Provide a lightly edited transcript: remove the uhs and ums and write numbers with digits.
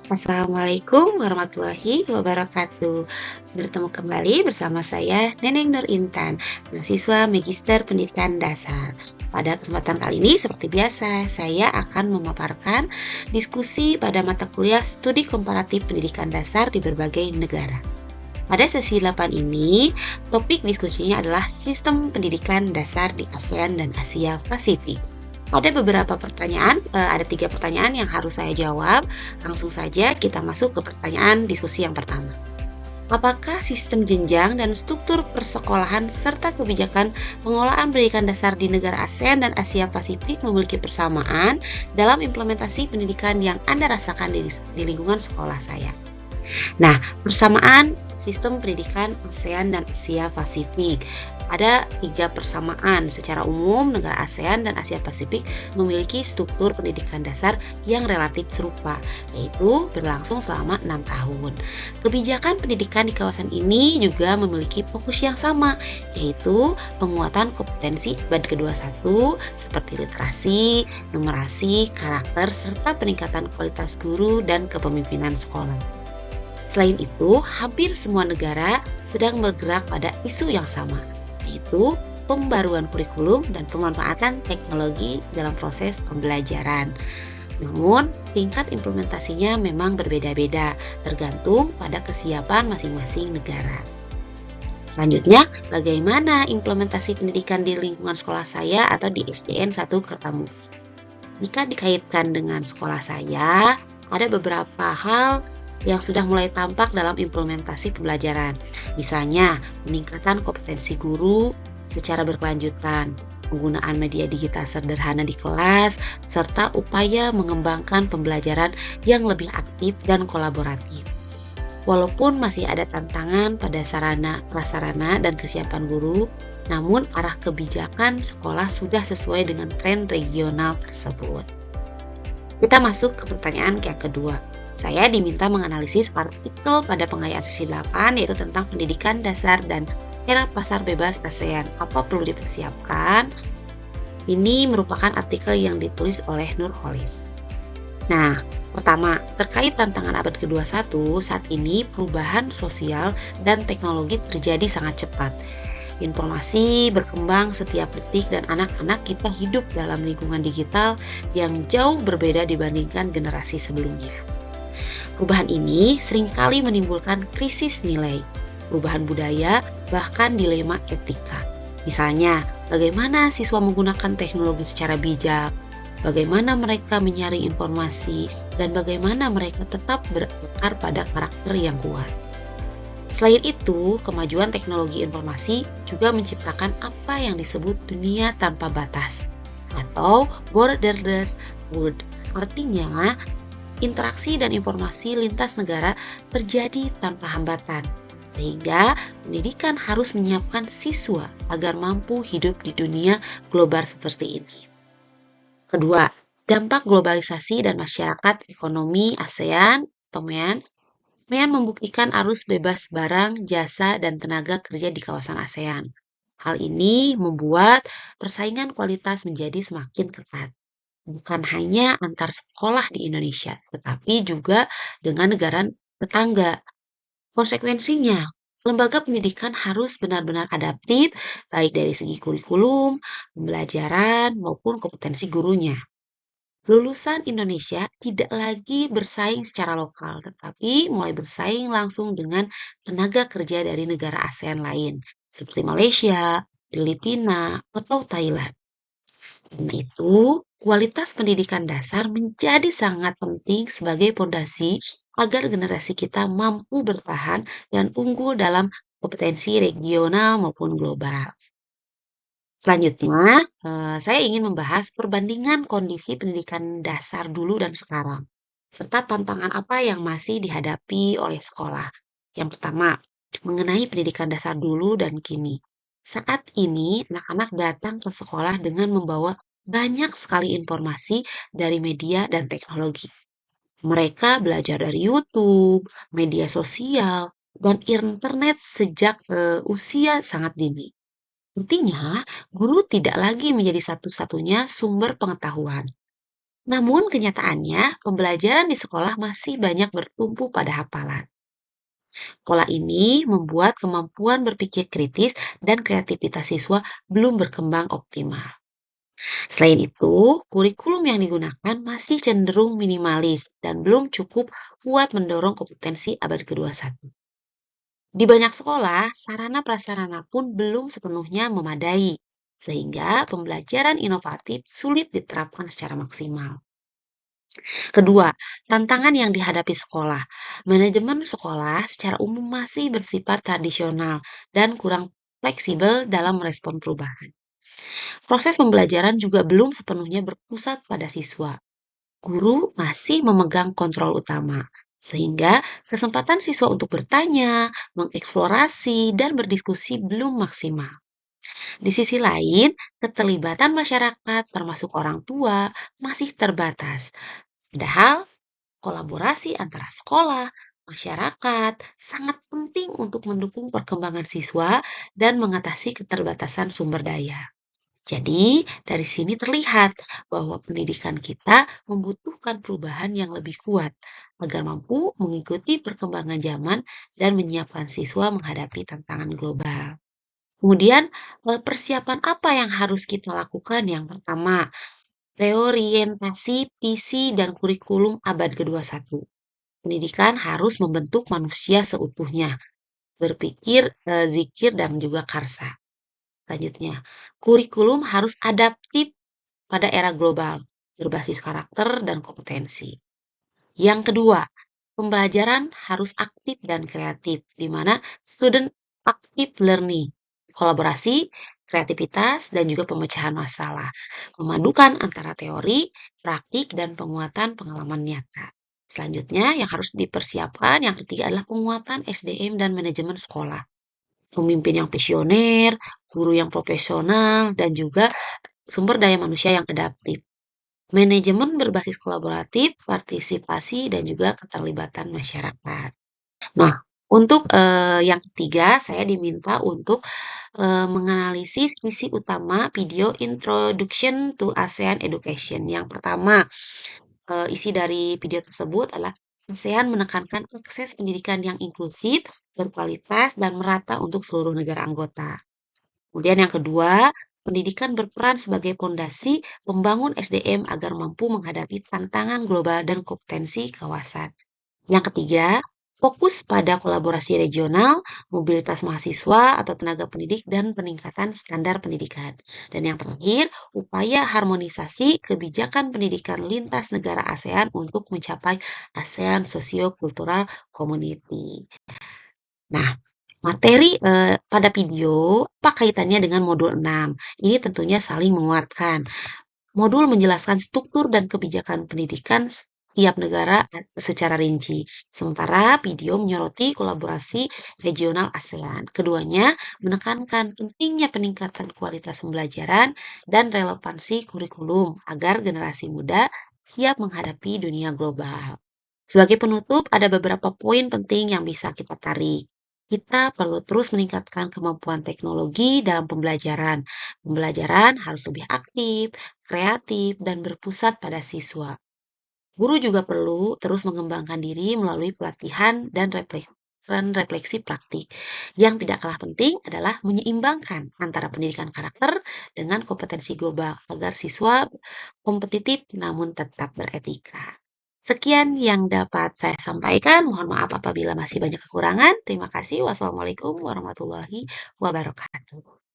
Assalamualaikum warahmatullahi wabarakatuh. Bertemu kembali bersama saya, Neneng Nur Intan, mahasiswa Magister Pendidikan Dasar. Pada kesempatan kali ini, seperti biasa, saya akan memaparkan diskusi pada mata kuliah Studi Komparatif Pendidikan Dasar di berbagai negara. Pada sesi 8 ini, topik diskusinya adalah sistem pendidikan dasar di ASEAN dan Asia Pasifik. Ada beberapa pertanyaan, ada 3 pertanyaan yang harus saya jawab. Langsung saja kita masuk ke pertanyaan diskusi yang pertama. Apakah sistem jenjang dan struktur persekolahan serta kebijakan pengelolaan pendidikan dasar di negara ASEAN dan Asia Pasifik memiliki persamaan dalam implementasi pendidikan yang Anda rasakan di lingkungan sekolah saya? Nah, persamaan sistem pendidikan ASEAN dan Asia Pasifik. Ada 3 persamaan. Secara umum, negara ASEAN dan Asia Pasifik memiliki struktur pendidikan dasar yang relatif serupa, yaitu berlangsung selama 6 tahun. Kebijakan pendidikan di kawasan ini juga memiliki fokus yang sama, yaitu penguatan kompetensi abad ke-21 seperti literasi, numerasi, karakter, serta peningkatan kualitas guru dan kepemimpinan sekolah. Selain itu, hampir semua negara sedang bergerak pada isu yang sama, yaitu pembaruan kurikulum dan pemanfaatan teknologi dalam proses pembelajaran. Namun, tingkat implementasinya memang berbeda-beda, tergantung pada kesiapan masing-masing negara. Selanjutnya, bagaimana implementasi pendidikan di lingkungan sekolah saya atau di SDN 1 Kertamuki? Jika dikaitkan dengan sekolah saya, ada beberapa hal yang sudah mulai tampak dalam implementasi pembelajaran. Misalnya, peningkatan kompetensi guru secara berkelanjutan, penggunaan media digital sederhana di kelas, serta upaya mengembangkan pembelajaran yang lebih aktif dan kolaboratif. Walaupun masih ada tantangan pada sarana, prasarana, dan kesiapan guru, namun arah kebijakan sekolah sudah sesuai dengan tren regional tersebut. Kita masuk ke pertanyaan yang kedua. Saya diminta menganalisis artikel pada pengayaan sesi 8, yaitu tentang pendidikan dasar dan era pasar bebas ASEAN. Apa perlu dipersiapkan? Ini merupakan artikel yang ditulis oleh Nurholis. Nah, pertama, terkait tantangan abad ke-21, saat ini perubahan sosial dan teknologi terjadi sangat cepat. Informasi berkembang setiap detik dan anak-anak kita hidup dalam lingkungan digital yang jauh berbeda dibandingkan generasi sebelumnya. Perubahan ini seringkali menimbulkan krisis nilai, perubahan budaya, bahkan dilema etika. Misalnya, bagaimana siswa menggunakan teknologi secara bijak, bagaimana mereka menyaring informasi, dan bagaimana mereka tetap berakar pada karakter yang kuat. Selain itu, kemajuan teknologi informasi juga menciptakan apa yang disebut dunia tanpa batas atau borderless world. Artinya, interaksi dan informasi lintas negara terjadi tanpa hambatan, sehingga pendidikan harus menyiapkan siswa agar mampu hidup di dunia global seperti ini. Kedua, dampak globalisasi dan masyarakat ekonomi ASEAN atau MEAN membuktikan arus bebas barang, jasa, dan tenaga kerja di kawasan ASEAN. Hal ini membuat persaingan kualitas menjadi semakin ketat. Bukan hanya antar sekolah di Indonesia, tetapi juga dengan negara tetangga. Konsekuensinya, lembaga pendidikan harus benar-benar adaptif, baik dari segi kurikulum, pembelajaran, maupun kompetensi gurunya. Lulusan Indonesia tidak lagi bersaing secara lokal, tetapi mulai bersaing langsung dengan tenaga kerja dari negara ASEAN lain, seperti Malaysia, Filipina, atau Thailand. Karena itu, kualitas pendidikan dasar menjadi sangat penting sebagai fondasi agar generasi kita mampu bertahan dan unggul dalam kompetensi regional maupun global. Selanjutnya, saya ingin membahas perbandingan kondisi pendidikan dasar dulu dan sekarang, serta tantangan apa yang masih dihadapi oleh sekolah. Yang pertama, mengenai pendidikan dasar dulu dan kini. Saat ini, anak-anak datang ke sekolah dengan membawa banyak sekali informasi dari media dan teknologi. Mereka belajar dari YouTube, media sosial, dan internet sejak usia sangat dini. Intinya, guru tidak lagi menjadi satu-satunya sumber pengetahuan. Namun kenyataannya, pembelajaran di sekolah masih banyak bertumpu pada hafalan. Pola ini membuat kemampuan berpikir kritis dan kreativitas siswa belum berkembang optimal. Selain itu, kurikulum yang digunakan masih cenderung minimalis dan belum cukup kuat mendorong kompetensi abad ke-21. Di banyak sekolah, sarana prasarana pun belum sepenuhnya memadai, sehingga pembelajaran inovatif sulit diterapkan secara maksimal. Kedua, tantangan yang dihadapi sekolah. Manajemen sekolah secara umum masih bersifat tradisional dan kurang fleksibel dalam merespon perubahan. Proses pembelajaran juga belum sepenuhnya berpusat pada siswa. Guru masih memegang kontrol utama, sehingga kesempatan siswa untuk bertanya, mengeksplorasi, dan berdiskusi belum maksimal. Di sisi lain, keterlibatan masyarakat, termasuk orang tua, masih terbatas. Padahal, kolaborasi antara sekolah, masyarakat sangat penting untuk mendukung perkembangan siswa dan mengatasi keterbatasan sumber daya. Jadi, dari sini terlihat bahwa pendidikan kita membutuhkan perubahan yang lebih kuat agar mampu mengikuti perkembangan zaman dan menyiapkan siswa menghadapi tantangan global. Kemudian, persiapan apa yang harus kita lakukan? Yang pertama, reorientasi visi dan kurikulum abad ke-21. Pendidikan harus membentuk manusia seutuhnya, berpikir, zikir, dan juga karsa. Selanjutnya, kurikulum harus adaptif pada era global, berbasis karakter dan kompetensi. Yang kedua, pembelajaran harus aktif dan kreatif, di mana student active learning, kolaborasi, kreativitas, dan juga pemecahan masalah, memadukan antara teori, praktik, dan penguatan pengalaman nyata. Selanjutnya, yang harus dipersiapkan, yang ketiga adalah penguatan SDM dan manajemen sekolah. Pemimpin yang visioner, guru yang profesional, dan juga sumber daya manusia yang adaptif. Manajemen berbasis kolaboratif, partisipasi, dan juga keterlibatan masyarakat. Nah, untuk yang ketiga, saya diminta untuk menganalisis isi utama video Introduction to ASEAN Education. Yang pertama, isi dari video tersebut adalah ASEAN menekankan akses pendidikan yang inklusif, berkualitas, dan merata untuk seluruh negara anggota. Kemudian yang kedua, pendidikan berperan sebagai fondasi membangun SDM agar mampu menghadapi tantangan global dan kompetensi kawasan. Yang ketiga, fokus pada kolaborasi regional, mobilitas mahasiswa atau tenaga pendidik, dan peningkatan standar pendidikan. Dan yang terakhir, upaya harmonisasi kebijakan pendidikan lintas negara ASEAN untuk mencapai ASEAN Socio-Cultural Community. Nah, materi pada video apa kaitannya dengan modul 6? Ini tentunya saling menguatkan. Modul menjelaskan struktur dan kebijakan pendidikan tiap negara secara rinci. Sementara video menyoroti kolaborasi regional ASEAN. Keduanya menekankan pentingnya peningkatan kualitas pembelajaran dan relevansi kurikulum agar generasi muda siap menghadapi dunia global. Sebagai penutup, ada beberapa poin penting yang bisa kita tarik. Kita perlu terus meningkatkan kemampuan teknologi dalam pembelajaran. Pembelajaran harus lebih aktif, kreatif, dan berpusat pada siswa. Guru juga perlu terus mengembangkan diri melalui pelatihan dan refleksi praktik. Yang tidak kalah penting adalah menyeimbangkan antara pendidikan karakter dengan kompetensi global agar siswa kompetitif namun tetap beretika. Sekian yang dapat saya sampaikan. Mohon maaf apabila masih banyak kekurangan. Terima kasih. Wassalamualaikum warahmatullahi wabarakatuh.